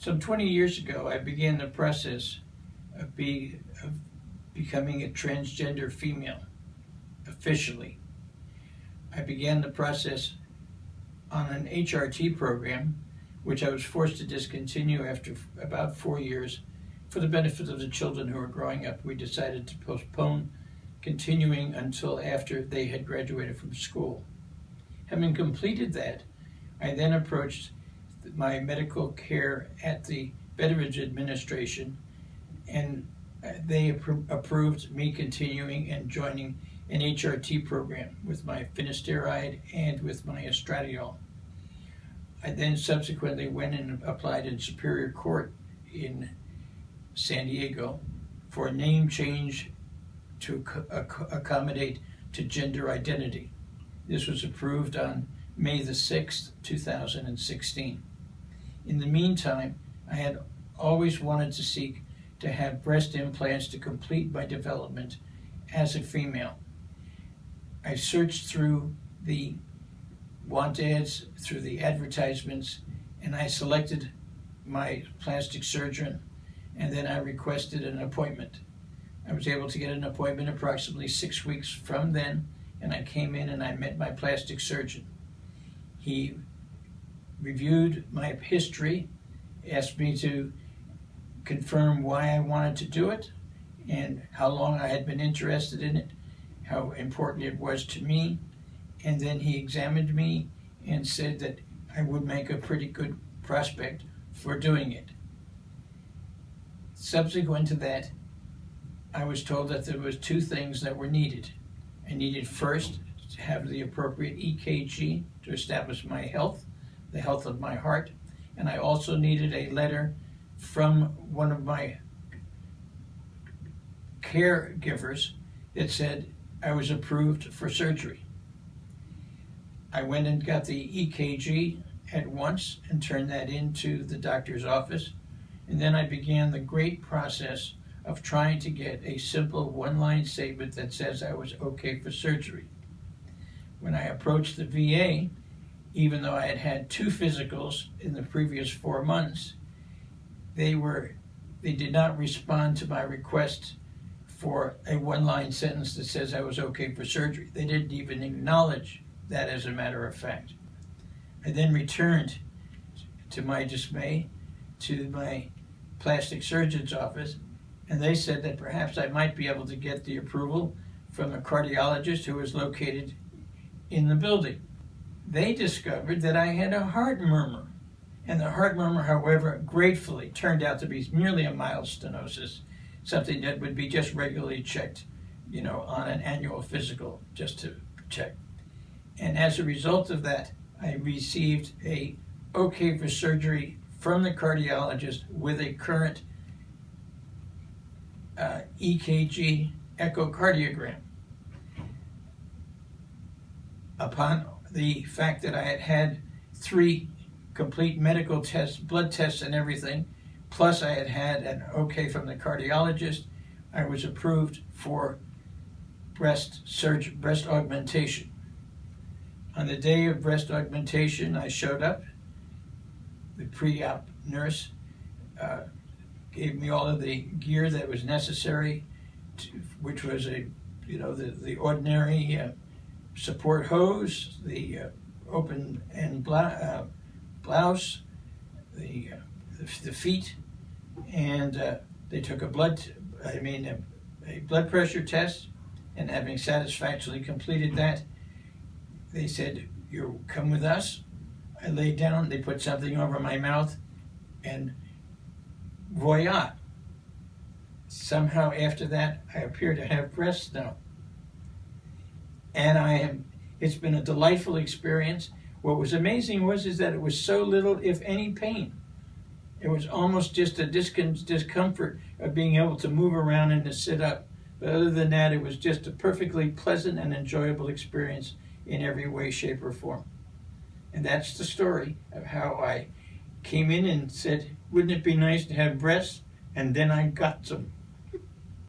Some 20 years ago, I began the process of becoming a transgender female, officially. I began the process on an HRT program, which I was forced to discontinue after about 4 years. For the benefit of the children who were growing up, we decided to postpone continuing until after they had graduated from school. Having completed that, I then approached my medical care at the Veterans Administration, and they approved me continuing and joining an HRT program with my finasteride and with my estradiol. I then subsequently went and applied in Superior Court in San Diego for a name change to accommodate to gender identity. This was approved on May the 6th, 2016. In the meantime, I had always wanted to seek to have breast implants to complete my development as a female. I searched through the want ads, through the advertisements, and I selected my plastic surgeon, and then I requested an appointment. I was able to get an appointment approximately 6 weeks from then, and I came in and I met my plastic surgeon. He reviewed my history, asked me to confirm why I wanted to do it and how long I had been interested in it, how important it was to me, and then he examined me and said that I would make a pretty good prospect for doing it. Subsequent to that, I was told that there was 2 things that were needed. I needed first to have the appropriate EKG to establish my health, the health of my heart, and I also needed a letter from one of my caregivers that said I was approved for surgery. I went and got the EKG at once and turned that into the doctor's office, and then I began the great process of trying to get a simple one-line statement that says I was okay for surgery. When I approached the VA, even though I had had 2 physicals in the previous 4 months, they did not respond to my request for a one-line sentence that says I was okay for surgery. They didn't even acknowledge that, as a matter of fact. I then returned, to my dismay, to my plastic surgeon's office, and they said that perhaps I might be able to get the approval from a cardiologist who was located in the building. They discovered that I had a heart murmur, and the heart murmur, however, gratefully turned out to be merely a mild stenosis, something that would be just regularly checked, on an annual physical, just to check. And as a result of that, I received a okay for surgery from the cardiologist with a current EKG echocardiogram. Upon the fact that I had had 3 complete medical tests, blood tests and everything, plus I had had an okay from the cardiologist, I was approved for breast augmentation. On the day of breast augmentation, I showed up. The pre-op nurse gave me all of the gear that was necessary, which was the ordinary support hose, the open end blouse, the feet, and they took a blood pressure test, and having satisfactorily completed that, they said, "You come with us." I laid down, they put something over my mouth, and voila. Somehow after that, I appear to have breasts now. And it's been a delightful experience. What was amazing is that it was so little, if any, pain. It was almost just a discomfort of being able to move around and to sit up. But other than that, it was just a perfectly pleasant and enjoyable experience in every way, shape, or form. And that's the story of how I came in and said, wouldn't it be nice to have breasts? And then I got some.